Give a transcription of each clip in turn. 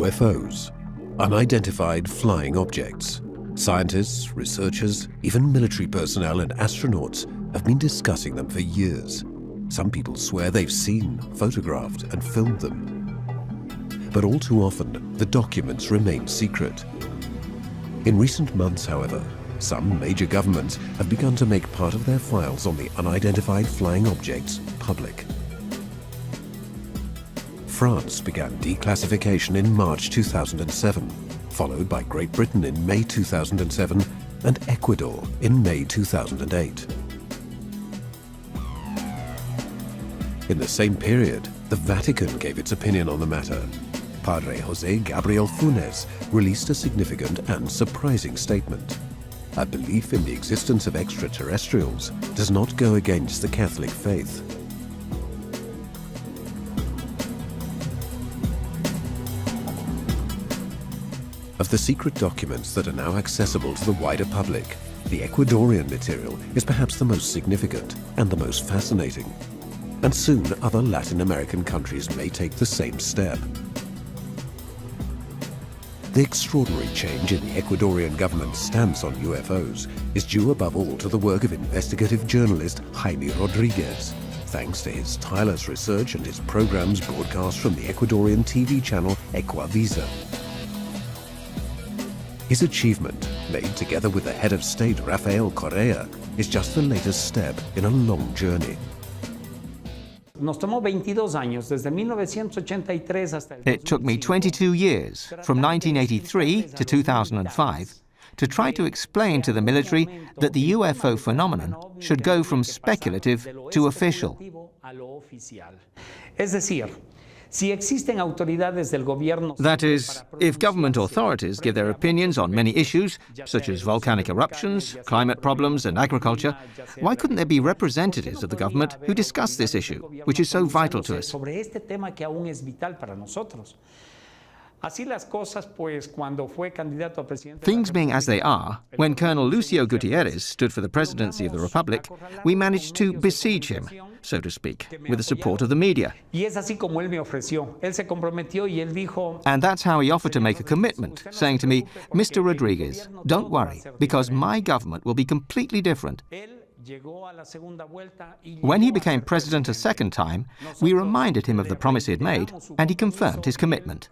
UFOs, unidentified flying objects. Scientists, researchers, even military personnel and astronauts have been discussing them for years. Some people swear they've seen, photographed, and filmed them. But all too often, the documents remain secret. In recent months, however, some major governments have begun to make part of their files on the unidentified flying objects public. France began declassification in March 2007, followed by Great Britain in May 2007 and Ecuador in May 2008. In the same period, the Vatican gave its opinion on the matter. Padre José Gabriel Funes released a significant and surprising statement. A belief in the existence of extraterrestrials does not go against the Catholic faith. Of the secret documents that are now accessible to the wider public, the Ecuadorian material is perhaps the most significant and the most fascinating. And soon other Latin American countries may take the same step. The extraordinary change in the Ecuadorian government's stance on UFOs is due above all to the work of investigative journalist Jaime Rodriguez, thanks to his tireless research and his programs broadcast from the Ecuadorian TV channel Ecuavisa. His achievement, made together with the head of state Rafael Correa, is just the latest step in a long journey. It took me 22 years, from 1983 to 2005, to try to explain to the military that the UFO phenomenon should go from speculative to official. That is, if government authorities give their opinions on many issues, such as volcanic eruptions, climate problems and agriculture, why couldn't there be representatives of the government who discuss this issue, which is so vital to us? Things being as they are, when Colonel Lucio Gutierrez stood for the presidency of the Republic, we managed to besiege him, so to speak, with the support of the media. And that's how he offered to make a commitment, saying to me, "Mr. Rodriguez, don't worry, because my government will be completely different." When he became president a second time, we reminded him of the promise he had made, and he confirmed his commitment.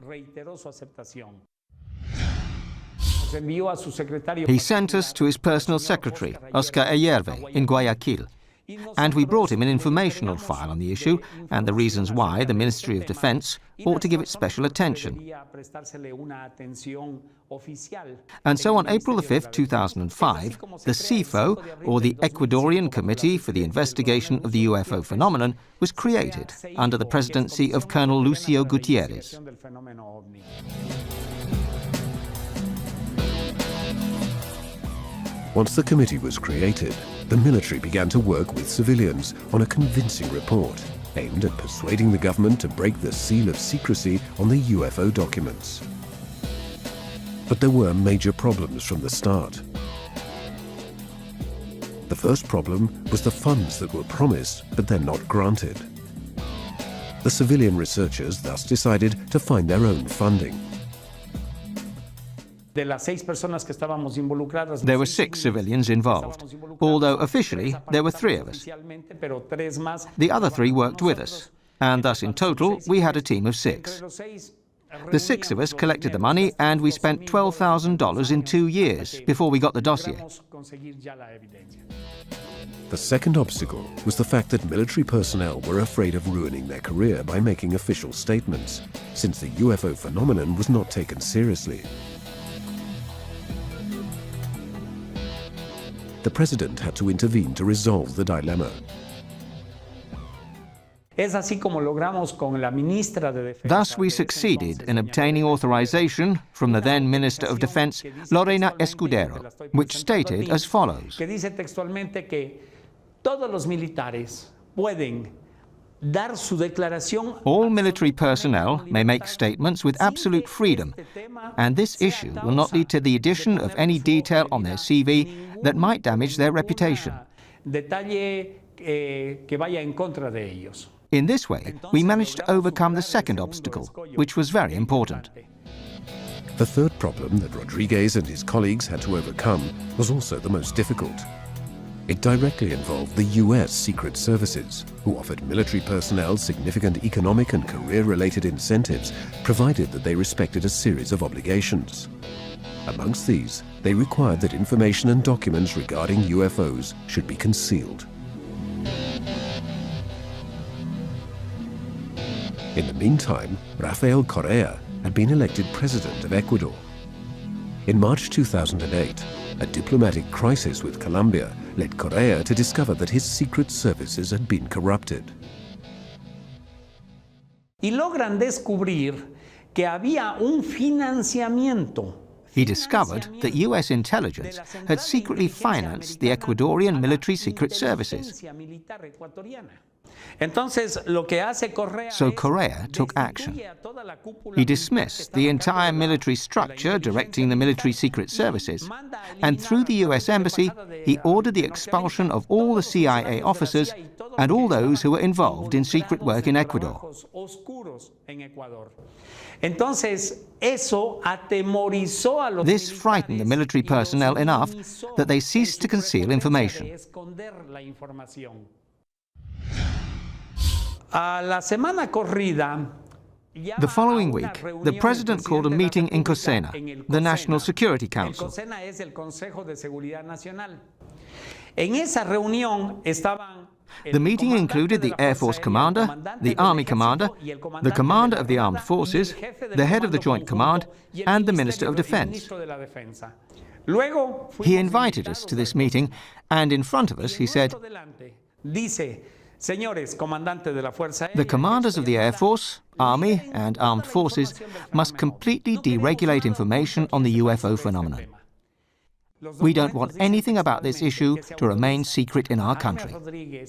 He sent us to his personal secretary, Oscar Ayerve, in Guayaquil, and we brought him an informational file on the issue and the reasons why the Ministry of Defense ought to give it special attention. And so on April 5, 2005, the CIFO, or the Ecuadorian Committee for the Investigation of the UFO Phenomenon, was created under the presidency of Colonel Lucio Gutierrez. Once the committee was created, the military began to work with civilians on a convincing report aimed at persuading the government to break the seal of secrecy on the UFO documents. But there were major problems from the start. The first problem was the funds that were promised but then not granted. The civilian researchers thus decided to find their own funding. There were 6 civilians involved, although officially there were 3 of us. The other 3 worked with us, and thus in total we had a team of 6. The 6 of us collected the money, and we spent $12,000 in 2 years before we got the dossier. The second obstacle was the fact that military personnel were afraid of ruining their career by making official statements, since the UFO phenomenon was not taken seriously. The president had to intervene to resolve the dilemma. Thus we succeeded in obtaining authorization from the then Minister of Defense, Lorena Escudero, which stated as follows: all military personnel may make statements with absolute freedom, and this issue will not lead to the addition of any detail on their CV that might damage their reputation. In this way, we managed to overcome the second obstacle, which was very important. The third problem that Rodriguez and his colleagues had to overcome was also the most difficult. It directly involved the US Secret Services, who offered military personnel significant economic and career-related incentives, provided that they respected a series of obligations. Amongst these, they required that information and documents regarding UFOs should be concealed. In the meantime, Rafael Correa had been elected president of Ecuador. In March 2008, a diplomatic crisis with Colombia led Correa to discover that his secret services had been corrupted. Y logran descubrir que había un financiamiento. He discovered that US intelligence had secretly financed the Ecuadorian military secret services. So Correa took action. He dismissed the entire military structure directing the military secret services, and through the US Embassy, he ordered the expulsion of all the CIA officers and all those who were involved in secret work in Ecuador. This frightened the military personnel enough that they ceased to conceal information. The following week, the president called a meeting in COSENA, the National Security Council. The meeting included the Air Force commander, the Army commander, the commander of the armed forces, the head of the Joint Command, and the Minister of Defense. He invited us to this meeting, and in front of us he said, "The commanders of the Air Force, Army, and Armed Forces must completely deregulate information on the UFO phenomenon. We don't want anything about this issue to remain secret in our country."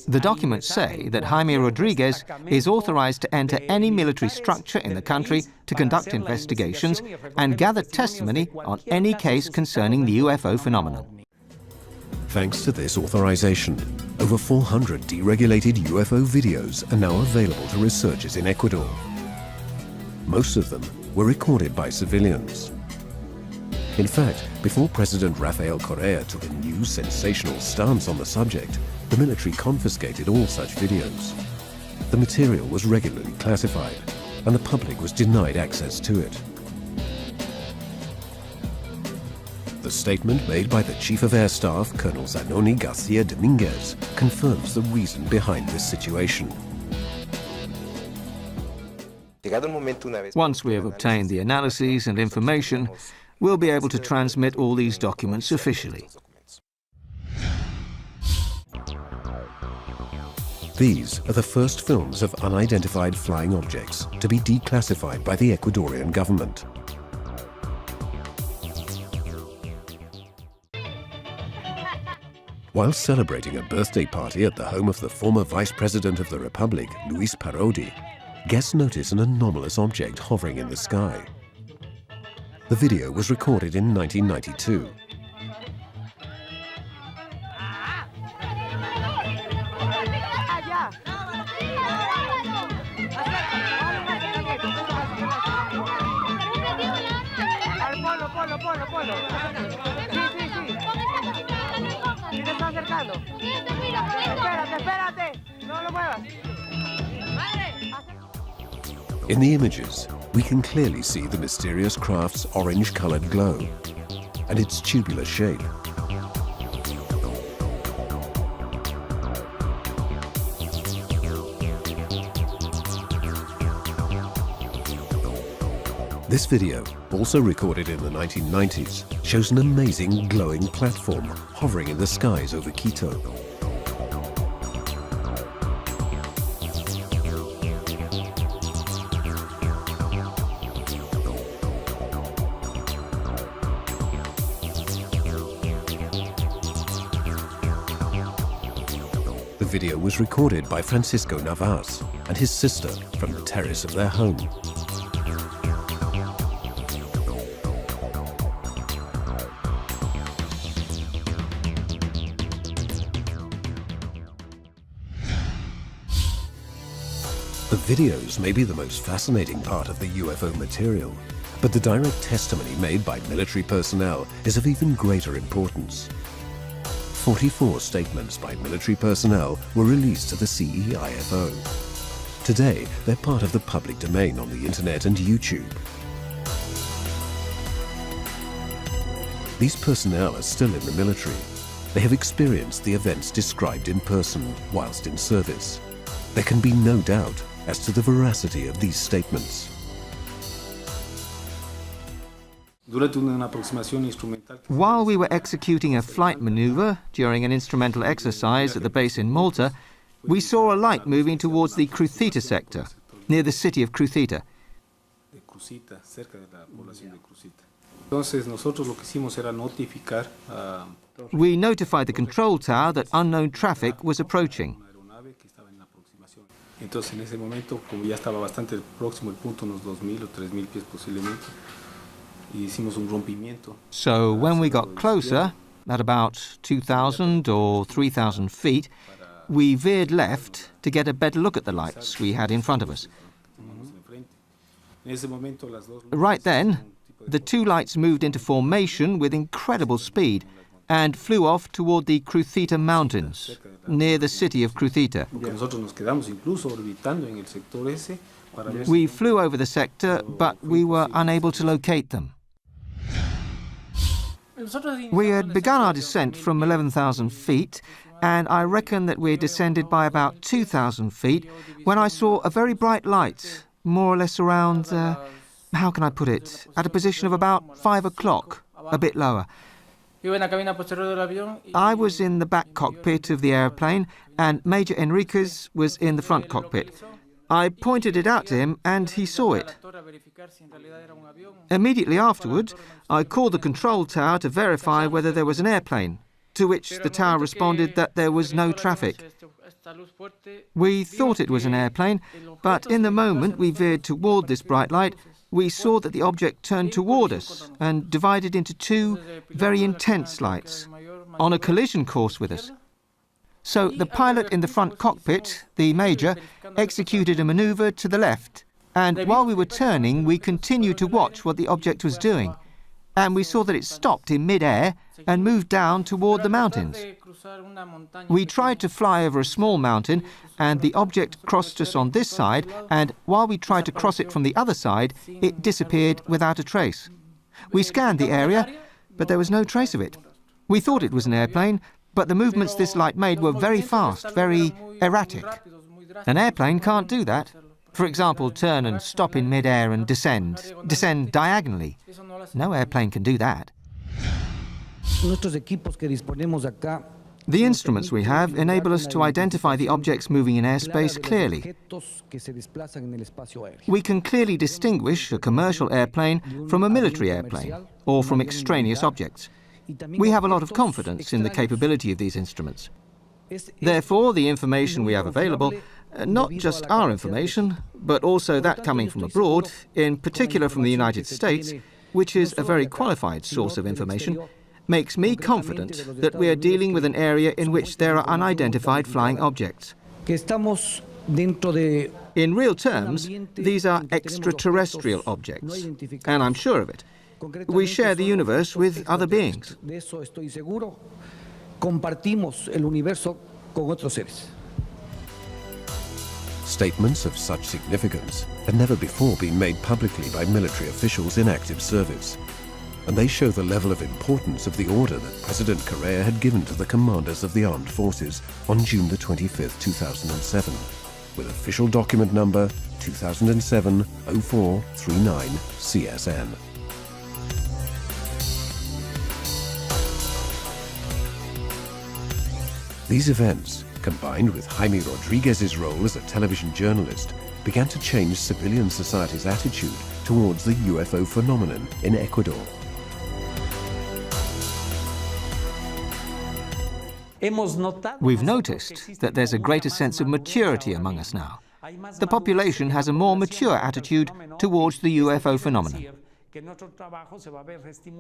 The documents say that Jaime Rodriguez is authorized to enter any military structure in the country to conduct investigations and gather testimony on any case concerning the UFO phenomenon. Thanks to this authorization, over 400 deregulated UFO videos are now available to researchers in Ecuador. Most of them were recorded by civilians. In fact, before President Rafael Correa took a new sensational stance on the subject, the military confiscated all such videos. The material was regularly classified, and the public was denied access to it. The statement made by the Chief of Air Staff, Colonel Zanoni Garcia Dominguez, confirms the reason behind this situation. Once we have obtained the analyses and information, we'll be able to transmit all these documents officially. These are the first films of unidentified flying objects to be declassified by the Ecuadorian government. While celebrating a birthday party at the home of the former Vice President of the Republic, Luis Parodi, guests notice an anomalous object hovering in the sky. The video was recorded in 1992. In the images, we can clearly see the mysterious craft's orange-colored glow and its tubular shape. This video, also recorded in the 1990s, shows an amazing glowing platform hovering in the skies over Quito. The video was recorded by Francisco Navas and his sister from the terrace of their home. The videos may be the most fascinating part of the UFO material, But the direct testimony made by military personnel is of even greater importance. 44 statements by military personnel were released to the CEIFO. Today, they're part of the public domain on the internet and YouTube. These personnel are still in the military. They have experienced the events described in person whilst in service. There can be no doubt as to the veracity of these statements. While we were executing a flight maneuver during an instrumental exercise at the base in Malta, we saw a light moving towards the Cruceta sector, near the city of Cruceta. We notified the control tower that unknown traffic was approaching. So when we got closer, at about 2,000 or 3,000 feet, we veered left to get a better look at the lights we had in front of us. Right then, the two lights moved into formation with incredible speed and flew off toward the Cruceta Mountains, near the city of Cruceta. We flew over the sector, but we were unable to locate them. We had begun our descent from 11,000 feet, and I reckon that we had descended by about 2,000 feet when I saw a very bright light, more or less around, how can I put it, at a position of about 5 o'clock, a bit lower. I was in the back cockpit of the airplane, and Major Enriquez was in the front cockpit. I pointed it out to him, and he saw it. Immediately afterward, I called the control tower to verify whether there was an airplane, to which the tower responded that there was no traffic. We thought it was an airplane, but in the moment we veered toward this bright light, we saw that the object turned toward us and divided into two very intense lights, on a collision course with us. So the pilot in the front cockpit, the major, executed a maneuver to the left, and while we were turning, we continued to watch what the object was doing, and we saw that it stopped in mid-air and moved down toward the mountains. We tried to fly over a small mountain, and the object crossed us on this side, and while we tried to cross it from the other side, it disappeared without a trace. We scanned the area, but there was no trace of it. We thought it was an airplane, but the movements this light made were very fast, very erratic. An airplane can't do that. For example, turn and stop in mid-air and descend diagonally. No airplane can do that. The instruments we have enable us to identify the objects moving in airspace clearly. We can clearly distinguish a commercial airplane from a military airplane, or from extraneous objects. We have a lot of confidence in the capability of these instruments. Therefore, the information we have available, not just our information, but also that coming from abroad, in particular from the United States, which is a very qualified source of information, makes me confident that we are dealing with an area in which there are unidentified flying objects. In real terms, these are extraterrestrial objects, and I'm sure of it. We share the universe with other beings. Statements of such significance had never before been made publicly by military officials in active service, and they show the level of importance of the order that President Correa had given to the commanders of the armed forces on June the 25th, 2007, with official document number 2007-0439 CSN. These events, combined with Jaime Rodriguez's role as a television journalist, began to change civilian society's attitude towards the UFO phenomenon in Ecuador. We've noticed that there's a greater sense of maturity among us now. The population has a more mature attitude towards the UFO phenomenon.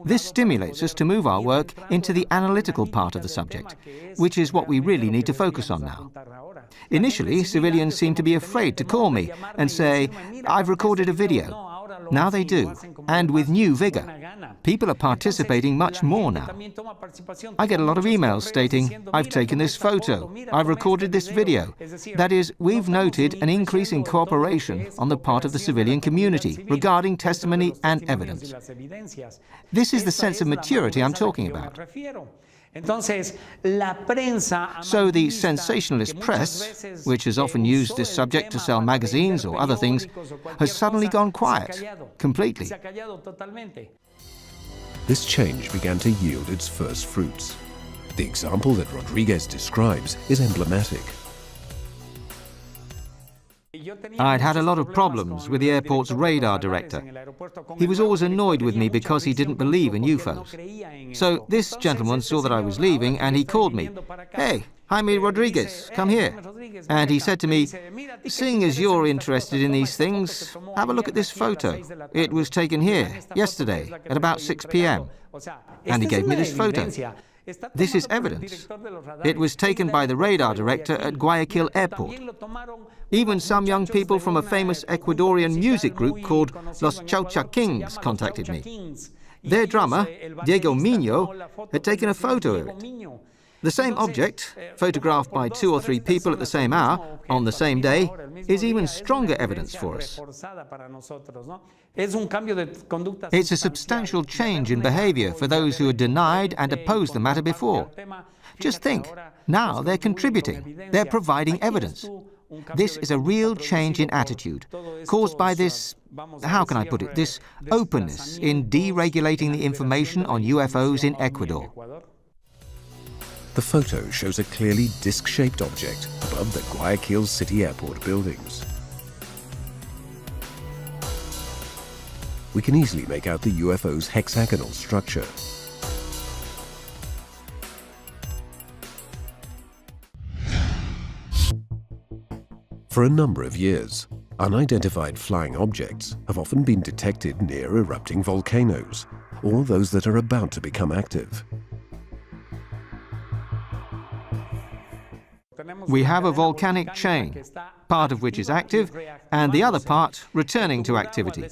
This stimulates us to move our work into the analytical part of the subject, which is what we really need to focus on now. Initially, civilians seemed to be afraid to call me and say, "I've recorded a video." Now they do, and with new vigor. People are participating much more now. I get a lot of emails stating, "I've taken this photo, I've recorded this video." That is, we've noted an increase in cooperation on the part of the civilian community regarding testimony and evidence. This is the sense of maturity I'm talking about. So the sensationalist press, which has often used this subject to sell magazines or other things, has suddenly gone quiet, completely. This change began to yield its first fruits. The example that Rodriguez describes is emblematic. I'd had a lot of problems with the airport's radar director. He was always annoyed with me because he didn't believe in UFOs. So this gentleman saw that I was leaving and he called me. "Hey, Jaime Rodriguez, come here." And he said to me, "Seeing as you're interested in these things, have a look at this photo. It was taken here, yesterday, at about 6 p.m. And he gave me this photo. This is evidence. It was taken by the radar director at Guayaquil Airport. Even some young people from a famous Ecuadorian music group called Los Chaucha Kings contacted me. Their drummer, Diego Miño, had taken a photo of it. The same object, photographed by 2 or 3 people at the same hour, on the same day, is even stronger evidence for us. It's a substantial change in behavior for those who had denied and opposed the matter before. Just think, now they're contributing, they're providing evidence. This is a real change in attitude, caused by this, how can I put it, this openness in deregulating the information on UFOs in Ecuador. The photo shows a clearly disc-shaped object above the Guayaquil City Airport buildings. We can easily make out the UFO's hexagonal structure. For a number of years, unidentified flying objects have often been detected near erupting volcanoes, or those that are about to become active. We have a volcanic chain, part of which is active, and the other part returning to activity.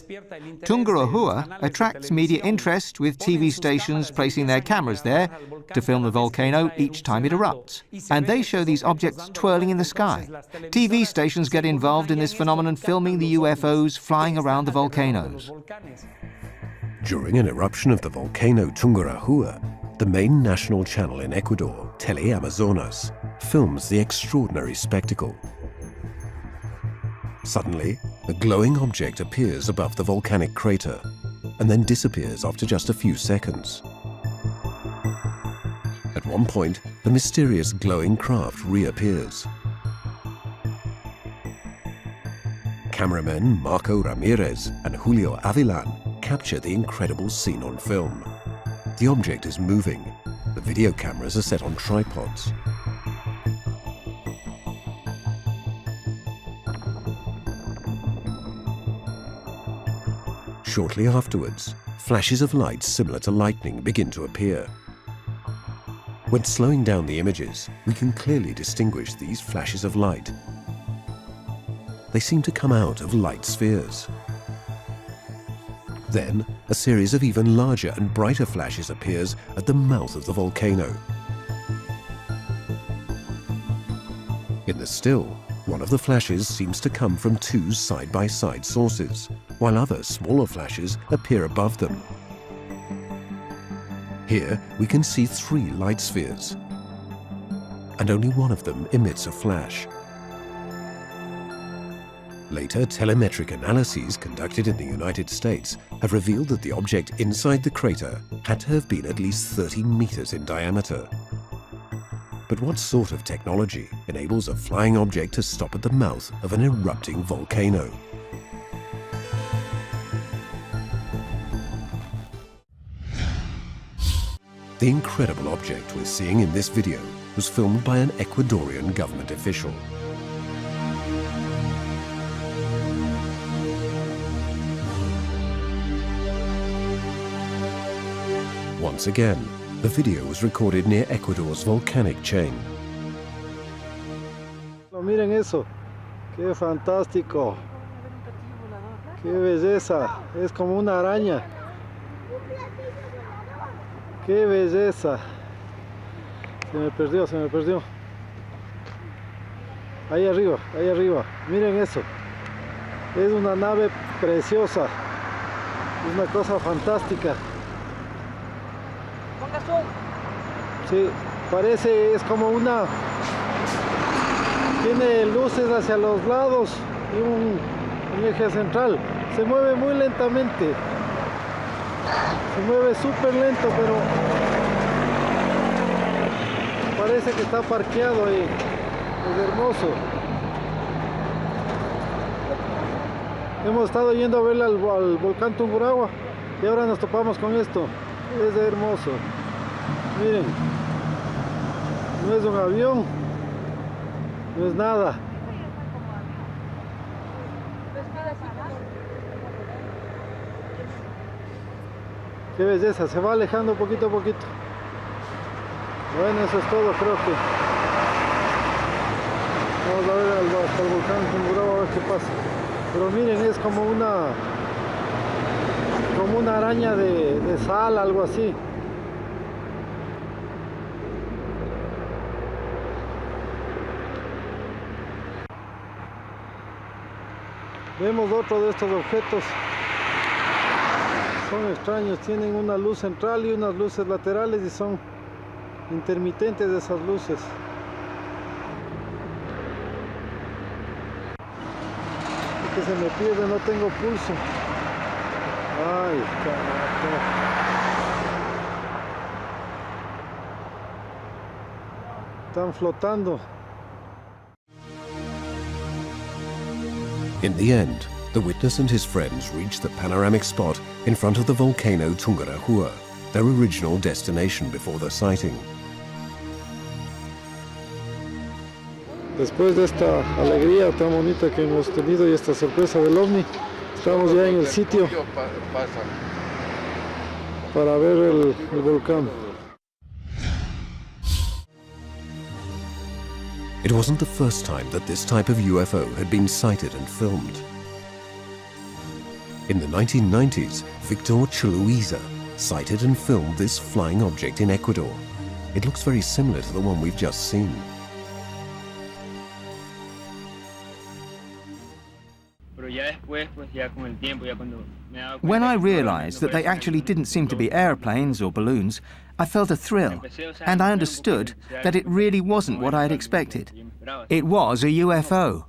Tungurahua attracts media interest with TV stations placing their cameras there to film the volcano each time it erupts. And they show these objects twirling in the sky. TV stations get involved in this phenomenon, filming the UFOs flying around the volcanoes. During an eruption of the volcano Tungurahua, the main national channel in Ecuador, Teleamazonas, films the extraordinary spectacle. Suddenly, a glowing object appears above the volcanic crater and then disappears after just a few seconds. At one point, the mysterious glowing craft reappears. Cameramen Marco Ramirez and Julio Avilan capture the incredible scene on film. The object is moving. The video cameras are set on tripods. Shortly afterwards, flashes of light similar to lightning begin to appear. When slowing down the images, we can clearly distinguish these flashes of light. They seem to come out of light spheres. Then, a series of even larger and brighter flashes appears at the mouth of the volcano. In the still, one of the flashes seems to come from 2 side-by-side sources, while other smaller flashes appear above them. Here, we can see 3 light spheres, and only one of them emits a flash. Later, telemetric analyses conducted in the United States have revealed that the object inside the crater had to have been at least 30 meters in diameter. But what sort of technology enables a flying object to stop at the mouth of an erupting volcano? The incredible object we're seeing in this video was filmed by an Ecuadorian government official. Once again, the video was recorded near Ecuador's volcanic chain. Miren eso, qué fantástico. Qué belleza, es como una araña. Qué belleza. Se me perdió, se me perdió. Ahí arriba, miren eso. Es una nave preciosa. Es una cosa fantástica. Sí, parece, es como una... Tiene luces hacia los lados y un eje central. Se mueve muy lentamente. Se mueve súper lento, pero parece que está parqueado ahí. Es hermoso. Hemos estado yendo a ver al volcán Tungurahua y ahora nos topamos con esto. Es hermoso. Miren, no es un avión, no es nada. Qué belleza, se va alejando poquito a poquito. Bueno, eso es todo, creo que. Vamos a ver hasta el volcán Tungurahua a ver qué pasa. Pero miren, es como una araña de sal, algo así. Vemos otro de estos objetos. Son extraños, tienen una luz central y unas luces laterales y son intermitentes de esas luces. Es que se me pierde, no tengo pulso. Ay, carajo. Están flotando. In the end, the witness and his friends reached the panoramic spot in front of the volcano Tungurahua, their original destination before the sighting. Después de esta alegría tan bonita que hemos tenido y esta sorpresa del ovni, estamos ya en el sitio para ver el volcán. It wasn't the first time that this type of UFO had been sighted and filmed. In the 1990s, Victor Chuluiza sighted and filmed this flying object in Ecuador. It looks very similar to the one we've just seen. When I realized that they actually didn't seem to be airplanes or balloons, I felt a thrill, and I understood that it really wasn't what I had expected. It was a UFO.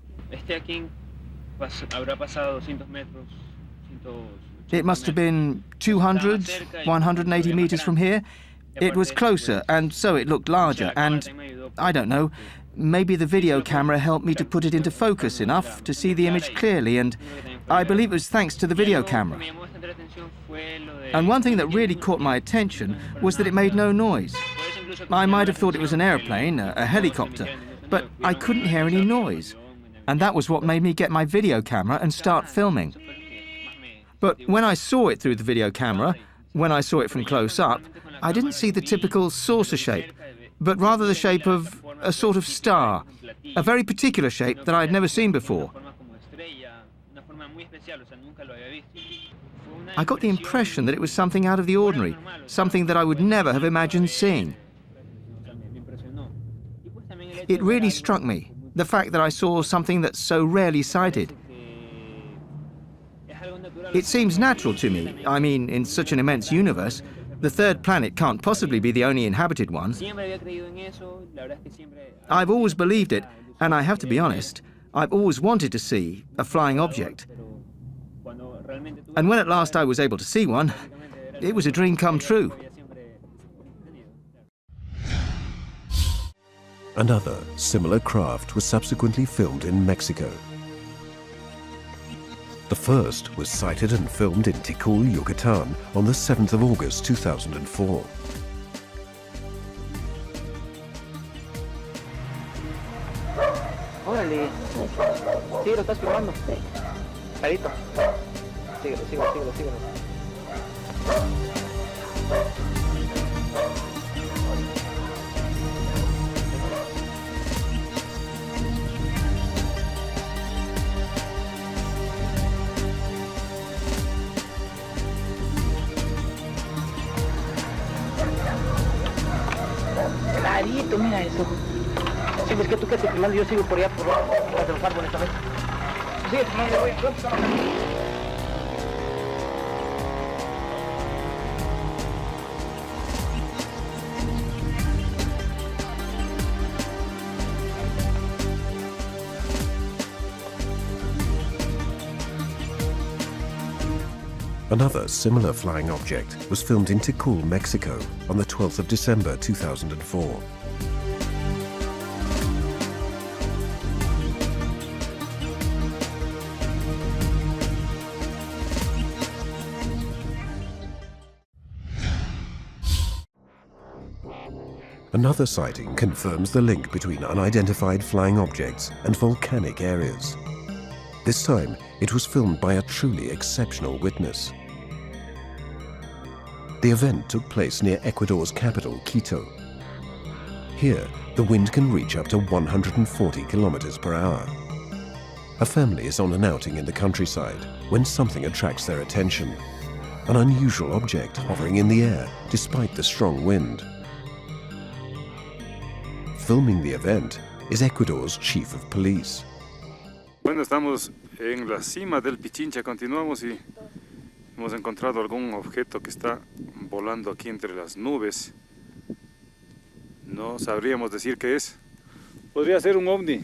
It must have been 200, 180 meters from here. It was closer, and so it looked larger, and I don't know, maybe the video camera helped me to put it into focus enough to see the image clearly, and I believe it was thanks to the video camera. And one thing that really caught my attention was that it made no noise. I might have thought it was an airplane, a helicopter, but I couldn't hear any noise. And that was what made me get my video camera and start filming. But when I saw it through the video camera, when I saw it from close up, I didn't see the typical saucer shape, but rather the shape of a sort of star, a very particular shape that I had never seen before. I got the impression that it was something out of the ordinary, something that I would never have imagined seeing. It really struck me, the fact that I saw something that's so rarely sighted. It seems natural to me. I mean, in such an immense universe, the third planet can't possibly be the only inhabited one. I've always believed it, and I have to be honest, I've always wanted to see a flying object. And when at last I was able to see one, it was a dream come true. Another similar craft was subsequently filmed in Mexico. The first was sighted and filmed in Tikal, Yucatan on the 7th of August 2004. Órale. Sí, lo estás filmando. Sí. Clarito. Síguelo. Clarito, mira eso. Sí, es que tú quédate filmando, yo sigo por allá por las de los árboles, ¿sabes? Sigue filmando, voy a... Another similar flying object was filmed in Tikal, Mexico on the 12th of December 2004. Another sighting confirms the link between unidentified flying objects and volcanic areas. This time, it was filmed by a truly exceptional witness. The event took place near Ecuador's capital, Quito. Here, the wind can reach up to 140 kilometers per hour. A family is on an outing in the countryside when something attracts their attention. An unusual object hovering in the air despite the strong wind. Filming the event is Ecuador's chief of police. Bueno, estamos en la cima del Pichincha, continuamos y hemos encontrado algún objeto que está volando aquí entre las nubes. No sabríamos decir qué es. Podría ser un ovni.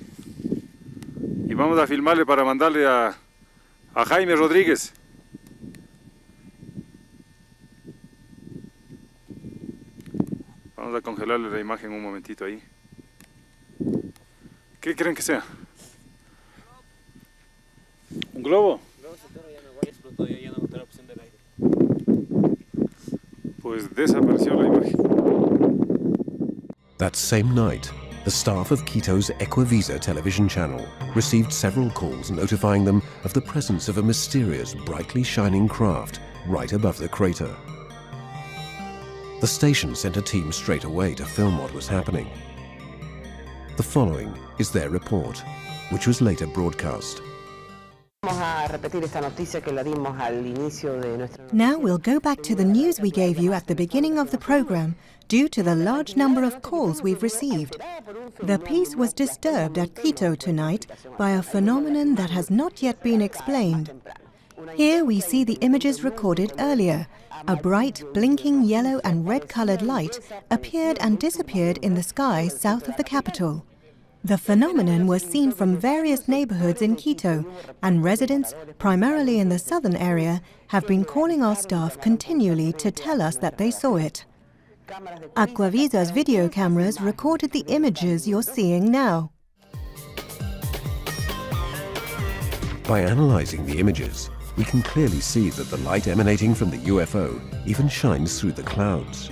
Y vamos a filmarle para mandarle a Jaime Rodríguez. Vamos a congelarle la imagen un momentito ahí. ¿Qué creen que sea? ¿Un globo? Pues desapareció la imagen. That same night, the staff of Quito's Ecuavisa television channel received several calls notifying them of the presence of a mysterious, brightly shining craft right above the crater. The station sent a team straight away to film what was happening. The following is their report, which was later broadcast. Now we'll go back to the news we gave you at the beginning of the program due to the large number of calls we've received. The peace was disturbed at Quito tonight by a phenomenon that has not yet been explained. Here we see the images recorded earlier. A bright, blinking yellow and red-colored light appeared and disappeared in the sky south of the capital. The phenomenon was seen from various neighborhoods in Quito, and residents, primarily in the southern area, have been calling our staff continually to tell us that they saw it. Aquavisa's video cameras recorded the images you're seeing now. By analyzing the images, we can clearly see that the light emanating from the UFO even shines through the clouds.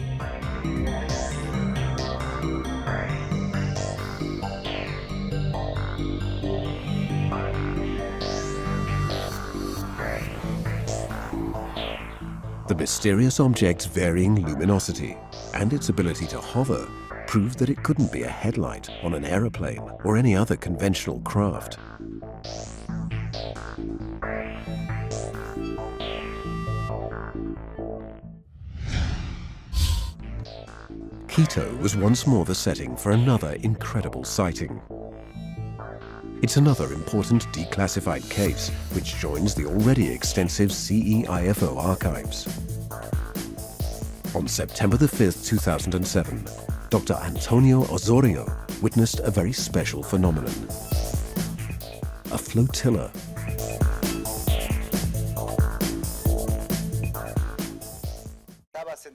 The mysterious object's varying luminosity and its ability to hover proved that it couldn't be a headlight on an aeroplane or any other conventional craft. Quito was once more the setting for another incredible sighting. It's another important declassified case which joins the already extensive CEIFO archives. On September the 5th, 2007, Dr. Antonio Osorio witnessed a very special phenomenon. A flotilla.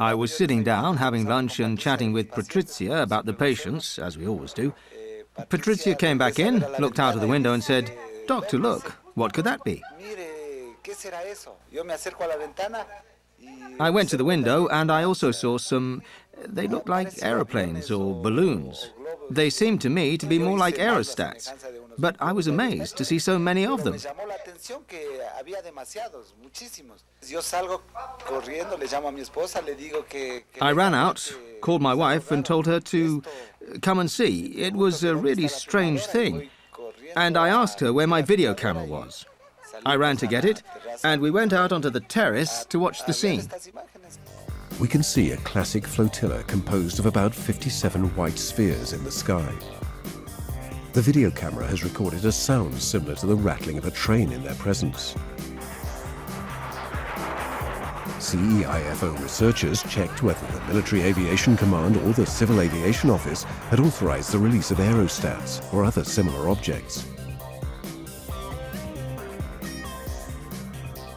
I was sitting down, having lunch and chatting with Patricia about the patients, as we always do. Patricia came back in, looked out of the window and said, "Doctor, look, what could that be?" I went to the window and I also saw some, they looked like aeroplanes or balloons. They seemed to me to be more like aerostats, but I was amazed to see so many of them. I ran out, called my wife and told her to come and see. It was a really strange thing. And I asked her where my video camera was. I ran to get it, and we went out onto the terrace to watch the scene. we can see a classic flotilla composed of about 57 white spheres in the sky. The video camera has recorded a sound similar to the rattling of a train in their presence. CEIFO researchers checked whether the Military Aviation Command or the Civil Aviation Office had authorized the release of aerostats or other similar objects.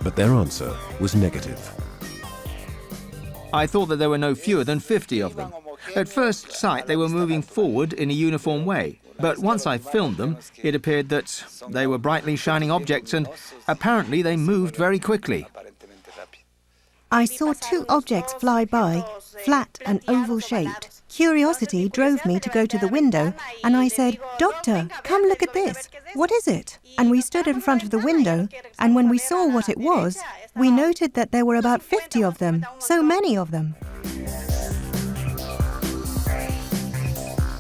But their answer was negative. I thought that there were no fewer than 50 of them. At first sight, they were moving forward in a uniform way. But once I filmed them, it appeared that they were brightly shining objects, and apparently they moved very quickly. I saw two objects fly by, flat and oval-shaped. Curiosity drove me to go to the window, and I said, "Doctor, come look at this. What is it?" And we stood in front of the window, and when we saw what it was, we noted that there were about 50 of them, so many of them.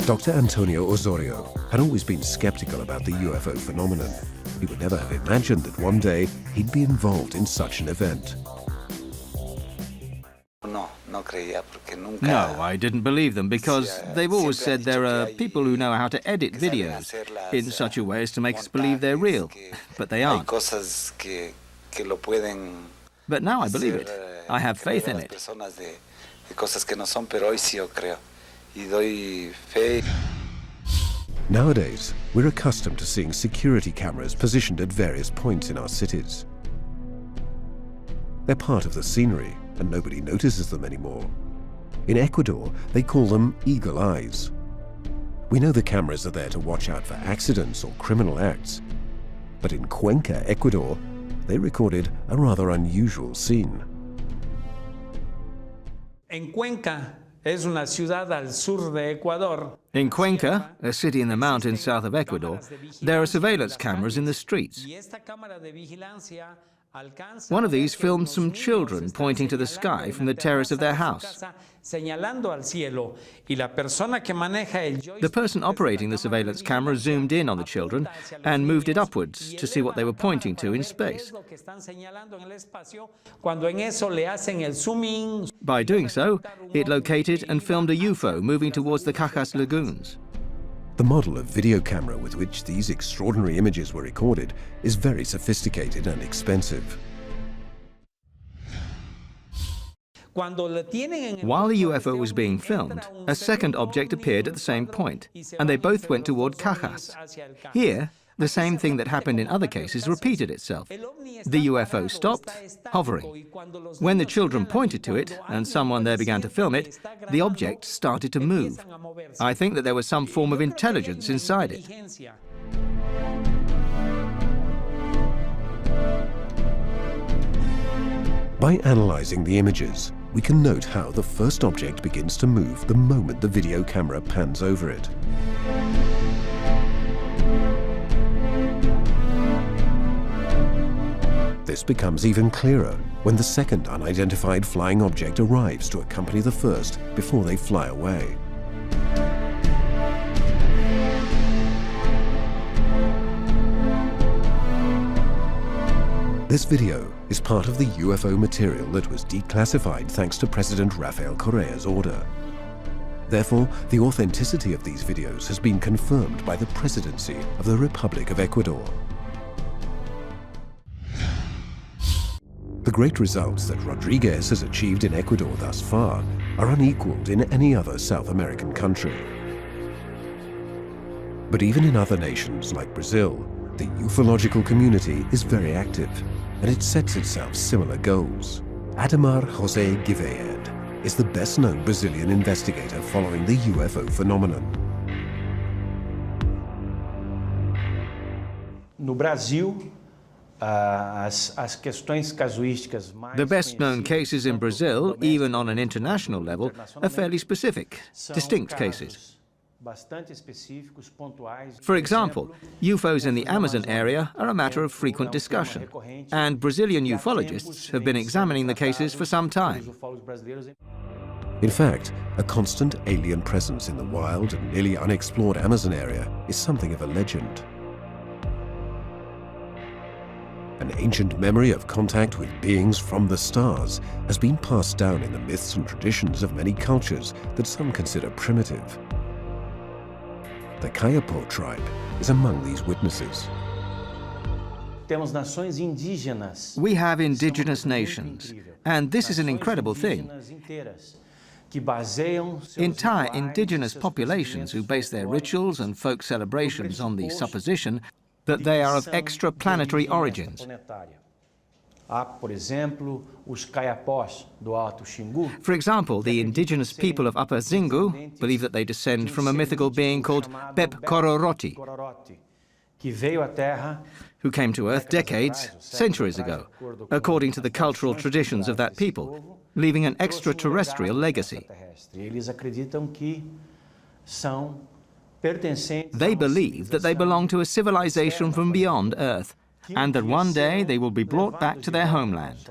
Dr. Antonio Osorio had always been skeptical about the UFO phenomenon. He would never have imagined that one day he'd be involved in such an event. No, I didn't believe them because they've always said there are people who know how to edit videos in such a way as to make us believe they're real, but they aren't. But now I believe it. I have faith in it. Nowadays, we're accustomed to seeing security cameras positioned at various points in our cities. They're part of the scenery, and nobody notices them anymore. In Ecuador, they call them eagle eyes. We know the cameras are there to watch out for accidents or criminal acts. But in Cuenca, Ecuador, they recorded a rather unusual scene. En Cuenca es una ciudad al sur de Ecuador. In Cuenca, a city in the mountains south of Ecuador, there are surveillance cameras in the streets. One of these filmed some children pointing to the sky from the terrace of their house. The person operating the surveillance camera zoomed in on the children and moved it upwards to see what they were pointing to in space. By doing so, it located and filmed a UFO moving towards the Cajas lagoons. The model of video camera with which these extraordinary images were recorded is very sophisticated and expensive. While the UFO was being filmed, a second object appeared at the same point, and they both went toward Cajas. Here, the same thing that happened in other cases repeated itself. The UFO stopped, hovering. When the children pointed to it, and someone there began to film it, the object started to move. I think that there was some form of intelligence inside it. By analyzing the images, we can note how the first object begins to move the moment the video camera pans over it. This becomes even clearer when the second unidentified flying object arrives to accompany the first before they fly away. This video is part of the UFO material that was declassified thanks to President Rafael Correa's order. Therefore, the authenticity of these videos has been confirmed by the Presidency of the Republic of Ecuador. The great results that Rodriguez has achieved in Ecuador thus far are unequaled in any other South American country. But even in other nations like Brazil, the ufological community is very active, and it sets itself similar goals. Ademar José Guiverd is the best-known Brazilian investigator following the UFO phenomenon. No Brasil, the best-known cases in Brazil, even on an international level, are fairly specific, distinct cases. For example, UFOs in the Amazon area are a matter of frequent discussion, and Brazilian ufologists have been examining the cases for some time. In fact, a constant alien presence in the wild and nearly unexplored Amazon area is something of a legend. An ancient memory of contact with beings from the stars has been passed down in the myths and traditions of many cultures that some consider primitive. The Kayapo tribe is among these witnesses. We have indigenous nations, and this is an incredible thing. Entire indigenous populations who base their rituals and folk celebrations on the supposition that they are of extraplanetary origins. For example, the indigenous people of Upper Zingu believe that they descend from a mythical being called Bep Kororoti, who came to Earth decades, centuries ago, according to the cultural traditions of that people, leaving an extraterrestrial legacy. They believe that they belong to a civilization from beyond Earth, and that one day they will be brought back to their homeland.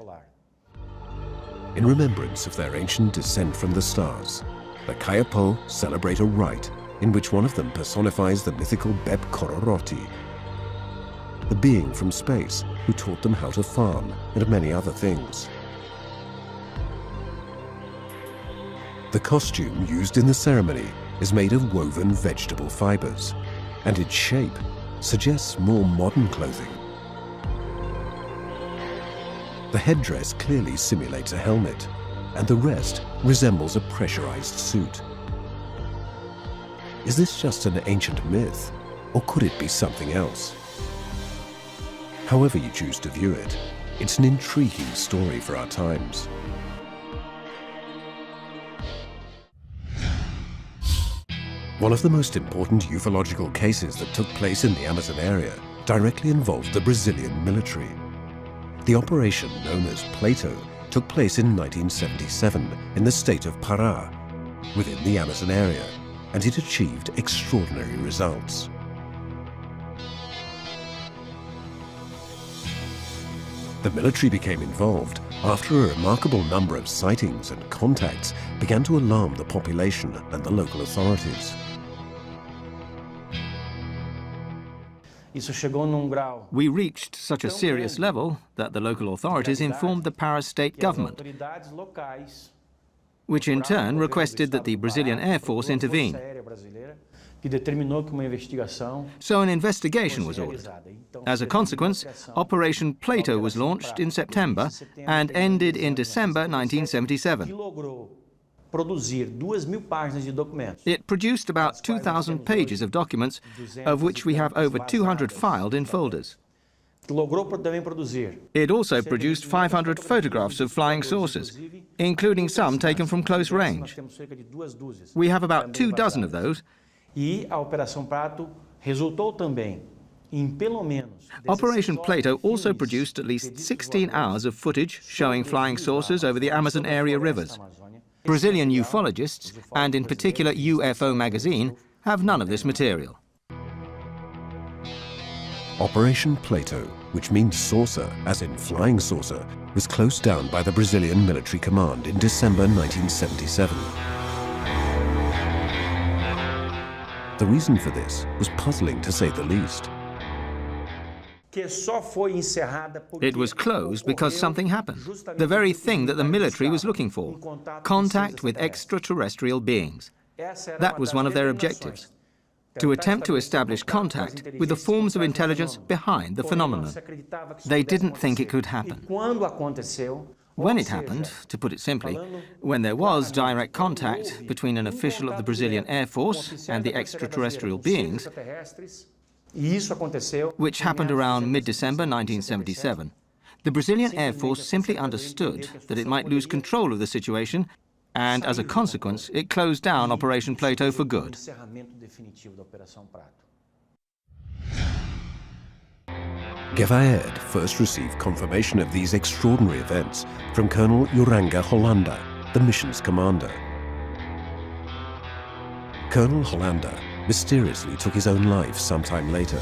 In remembrance of their ancient descent from the stars, the Kayapo celebrate a rite in which one of them personifies the mythical Bep Kororoti, the being from space who taught them how to farm and many other things. The costume used in the ceremony is made of woven vegetable fibers, and its shape suggests more modern clothing. The headdress clearly simulates a helmet, and the rest resembles a pressurized suit. Is this just an ancient myth, or could it be something else? However you choose to view it, it's an intriguing story for our times. One of the most important ufological cases that took place in the Amazon area directly involved the Brazilian military. The operation known as Plato took place in 1977 in the state of Pará, within the Amazon area, and it achieved extraordinary results. The military became involved after a remarkable number of sightings and contacts began to alarm the population and the local authorities. We reached such a serious level that the local authorities informed the Pará state government, which in turn requested that the Brazilian Air Force intervene. So an investigation was ordered. As a consequence, Operation Plato was launched in September and ended in December 1977. It produced about 2,000 pages of documents, of which we have over 200 filed in folders. It also produced 500 photographs of flying saucers, including some taken from close range. We have about 24 of those. Operation Plato also produced at least 16 hours of footage showing flying saucers over the Amazon area rivers. Brazilian ufologists, and in particular UFO magazine, have none of this material. Operation Plato, which means saucer, as in flying saucer, was closed down by the Brazilian military command in December 1977. The reason for this was puzzling, to say the least. It was closed because something happened, the very thing that the military was looking for: contact with extraterrestrial beings. That was one of their objectives, to attempt to establish contact with the forms of intelligence behind the phenomenon. They didn't think it could happen. When it happened, to put it simply, when there was direct contact between an official of the Brazilian Air Force and the extraterrestrial beings, which happened around mid-December 1977, the Brazilian Air Force simply understood that it might lose control of the situation, and as a consequence, it closed down Operation Plato for good. Gevaerd first received confirmation of these extraordinary events from Colonel Uranga Hollanda, the mission's commander. Colonel Hollanda mysteriously took his own life sometime later.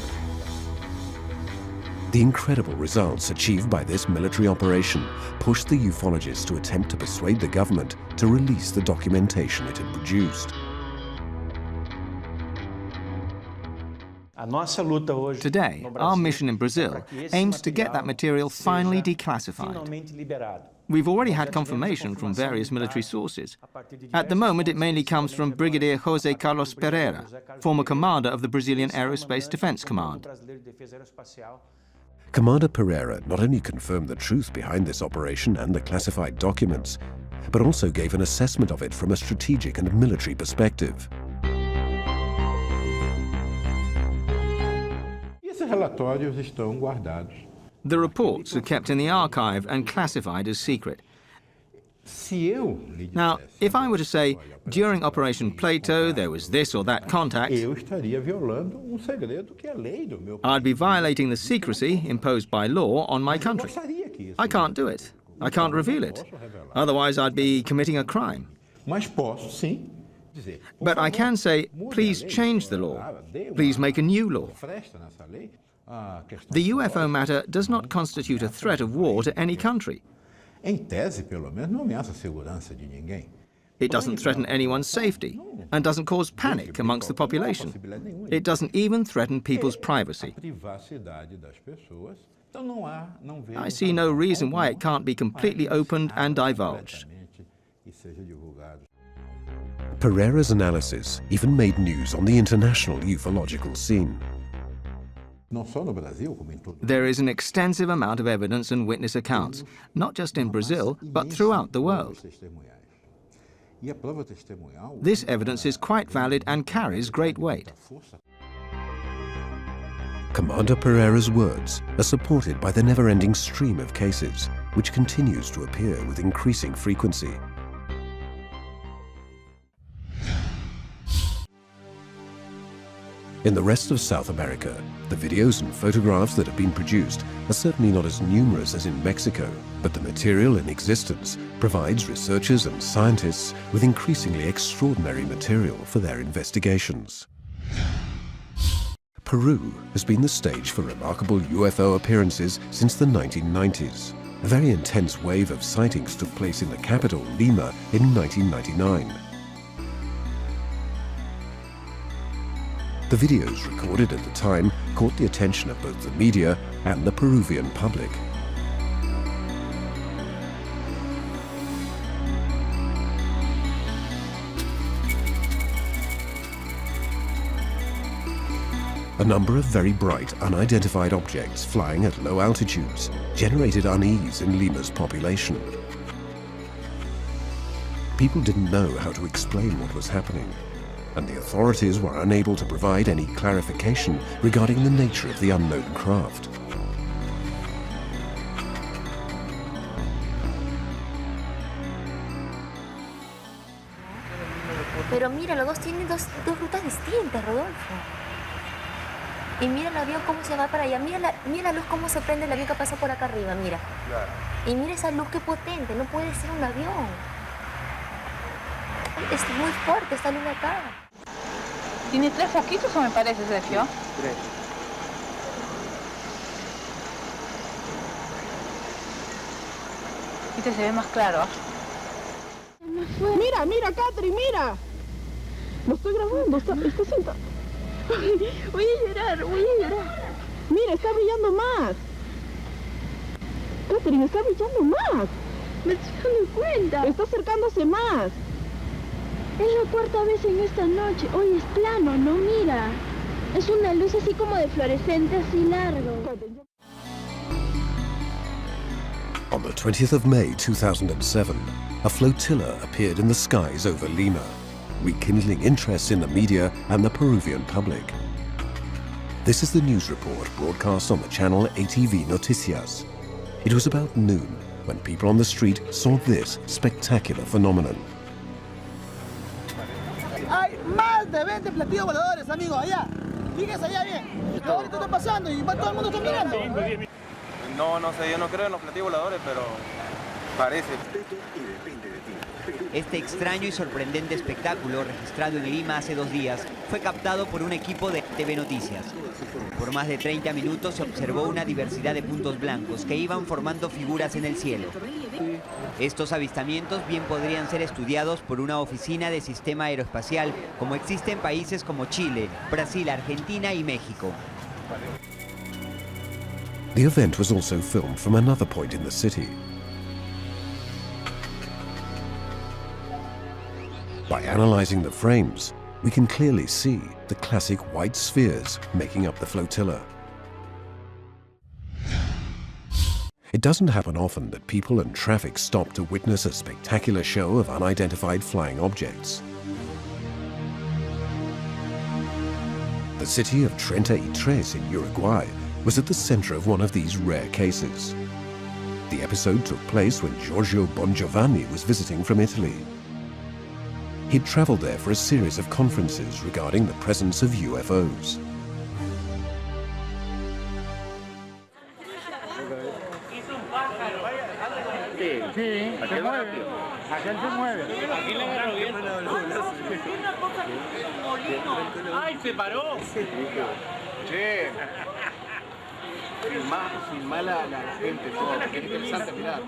The incredible results achieved by this military operation pushed the ufologists to attempt to persuade the government to release the documentation it had produced. Today, our mission in Brazil aims to get that material finally declassified. We've already had confirmation from various military sources. At the moment, it mainly comes from Brigadier José Carlos Pereira, former commander of the Brazilian Aerospace Defense Command. Commander Pereira not only confirmed the truth behind this operation and the classified documents, but also gave an assessment of it from a strategic and military perspective. The reports are kept in the archive and classified as secret. Now, if I were to say, during Operation Plato, there was this or that contact, I'd be violating the secrecy imposed by law on my country. I can't do it. I can't reveal it. Otherwise, I'd be committing a crime. But I can say, please change the law. Please make a new law. The UFO matter does not constitute a threat of war to any country. It doesn't threaten anyone's safety and doesn't cause panic amongst the population. It doesn't even threaten people's privacy. I see no reason why it can't be completely opened and divulged. Pereira's analysis even made news on the international ufological scene. There is an extensive amount of evidence and witness accounts, not just in Brazil, but throughout the world. This evidence is quite valid and carries great weight. Commander Pereira's words are supported by the never-ending stream of cases, which continues to appear with increasing frequency. In the rest of South America, the videos and photographs that have been produced are certainly not as numerous as in Mexico, but the material in existence provides researchers and scientists with increasingly extraordinary material for their investigations. Peru has been the stage for remarkable UFO appearances since the 1990s. A very intense wave of sightings took place in the capital, Lima, in 1999. The videos recorded at the time caught the attention of both the media and the Peruvian public. A number of very bright, unidentified objects flying at low altitudes generated unease in Lima's population. People didn't know how to explain what was happening, and the authorities were unable to provide any clarification regarding the nature of the unknown craft. Pero mira, los dos tienen dos rutas distintas, Rodolfo. Y mira el avión cómo se va para allá. Mira la luz cómo se prende el avión que pasa por acá arriba, mira. Claro. Y mira esa luz, qué potente, no puede ser un avión. Es muy fuerte esta luz de acá. ¿Tiene 3 foquitos o me parece, Sergio? 3. Este se ve más claro. Mira, mira, Catherine, mira. Lo estoy grabando, está sentado. Voy a llorar. Mira, está brillando más. Catherine, está brillando más. Me estoy dando cuenta. Está acercándose más. Es la 4ª vez en esta noche. Hoy es plano, no mira. Es una luz así como de fluorescente, así largo. On the 20th of May 2007, a flotilla appeared in the skies over Lima, rekindling interest in the media and the Peruvian public. This is the news report broadcast on the channel ATV Noticias. It was about noon when people on the street saw this spectacular phenomenon. Hay más de 20 platillos voladores, amigos, allá. Fíjense allá bien. Ahorita está pasando y todo el mundo está mirando. No sé, yo no creo en los platillos voladores, pero parece. Este extraño y sorprendente espectáculo, registrado en Lima hace 2 días, fue captado por un equipo de TV Noticias. Por más de 30 minutos se observó una diversidad de puntos blancos que iban formando figuras en el cielo. Estos avistamientos bien podrían ser estudiados por una oficina de sistema aeroespacial, como existe en países como Chile, Brasil, Argentina y México. The event was also filmed from another point in the city. By analyzing the frames, we can clearly see the classic white spheres making up the flotilla. It doesn't happen often that people and traffic stop to witness a spectacular show of unidentified flying objects. The city of Treinta y Tres in Uruguay was at the center of one of these rare cases. The episode took place when Giorgio Bongiovanni was visiting from Italy. He'd traveled there for a series of conferences regarding the presence of UFOs. ¡Ay, se paró! Che. Filmá la gente, todo. Qué interesante mirar,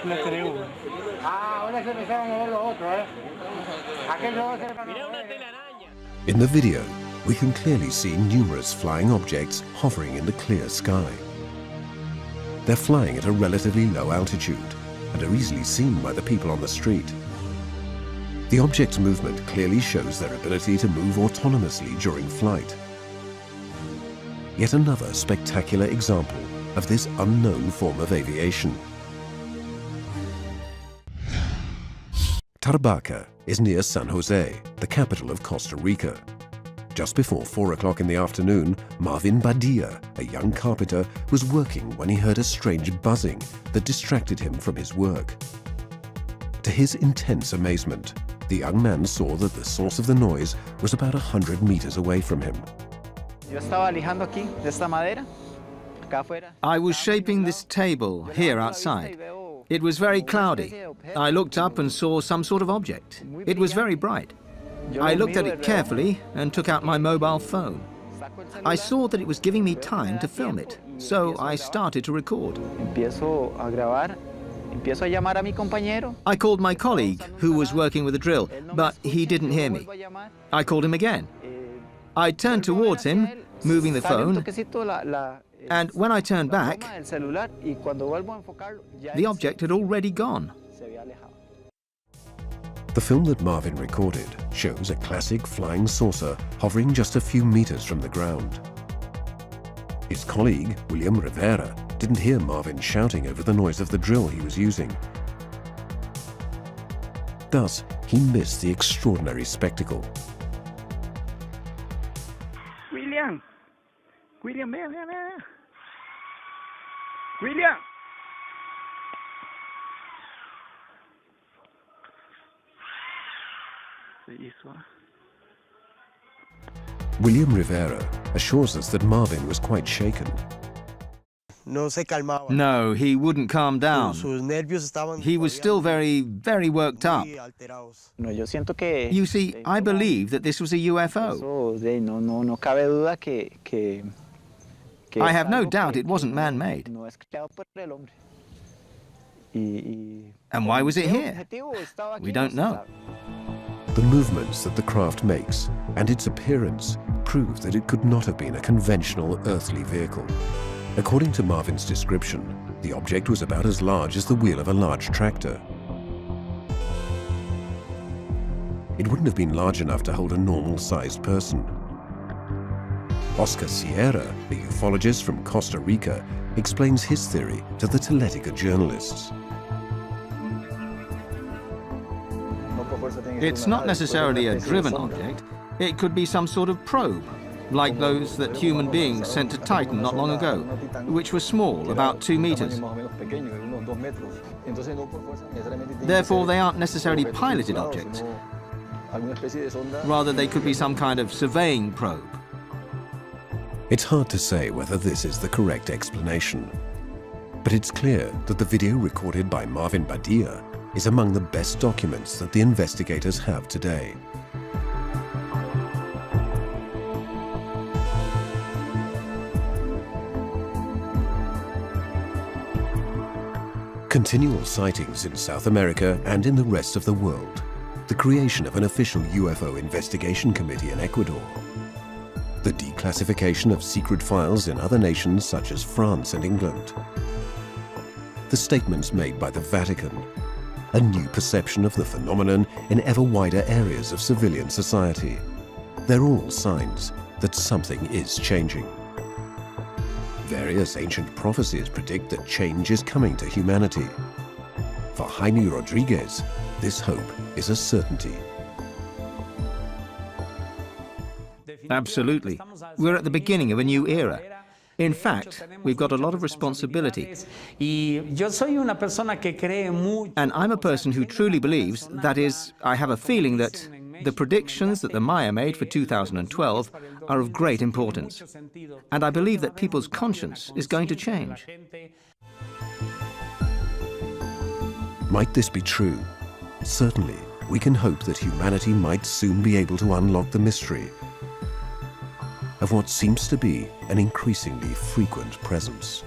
No tenemos. Ah, ahora se empezaron a ver los otros, Mirá una telaraña. In the video, we can clearly see numerous flying objects hovering in the clear sky. They're flying at a relatively low altitude and are easily seen by the people on the street. The object's movement clearly shows their ability to move autonomously during flight. Yet another spectacular example of this unknown form of aviation. Tarbaca is near San Jose, the capital of Costa Rica. Just before 4 o'clock in the afternoon, Marvin Badia, a young carpenter, was working when he heard a strange buzzing that distracted him from his work. To his intense amazement, the young man saw that the source of the noise was about 100 meters away from him. I was shaping this table here outside. It was very cloudy. I looked up and saw some sort of object. It was very bright. I looked at it carefully and took out my mobile phone. I saw that it was giving me time to film it, so I started to record. I called my colleague, who was working with a drill, but he didn't hear me. I called him again. I turned towards him, moving the phone, and when I turned back, the object had already gone. The film that Marvin recorded shows a classic flying saucer hovering just a few meters from the ground. His colleague, William Rivera, didn't hear Marvin shouting over the noise of the drill he was using. Thus, he missed the extraordinary spectacle. William, ven. William. William Rivera assures us that Marvin was quite shaken. No, he wouldn't calm down. He was still very, very worked up. You see, I believe that this was a UFO. I have no doubt it wasn't man-made. And why was it here? We don't know. The movements that the craft makes and its appearance prove that it could not have been a conventional earthly vehicle. According to Marvin's description, the object was about as large as the wheel of a large tractor. It wouldn't have been large enough to hold a normal-sized person. Oscar Sierra, a ufologist from Costa Rica, explains his theory to the Teletica journalists. It's not necessarily a driven object. It could be some sort of probe, like those that human beings sent to Titan not long ago, which were small, about 2 meters. Therefore, they aren't necessarily piloted objects. Rather, they could be some kind of surveying probe. It's hard to say whether this is the correct explanation, but it's clear that the video recorded by Marvin Badia is among the best documents that the investigators have today. Continual sightings in South America and in the rest of the world. The creation of an official UFO investigation committee in Ecuador. The declassification of secret files in other nations such as France and England. The statements made by the Vatican. A new perception of the phenomenon in ever wider areas of civilian society. They're all signs that something is changing. Various ancient prophecies predict that change is coming to humanity. For Jaime Rodriguez, this hope is a certainty. Absolutely. We're at the beginning of a new era. In fact, we've got a lot of responsibility. And I'm a person who truly believes, that is, I have a feeling that the predictions that the Maya made for 2012 are of great importance. And I believe that people's conscience is going to change. Might this be true? Certainly, we can hope that humanity might soon be able to unlock the mystery of what seems to be an increasingly frequent presence.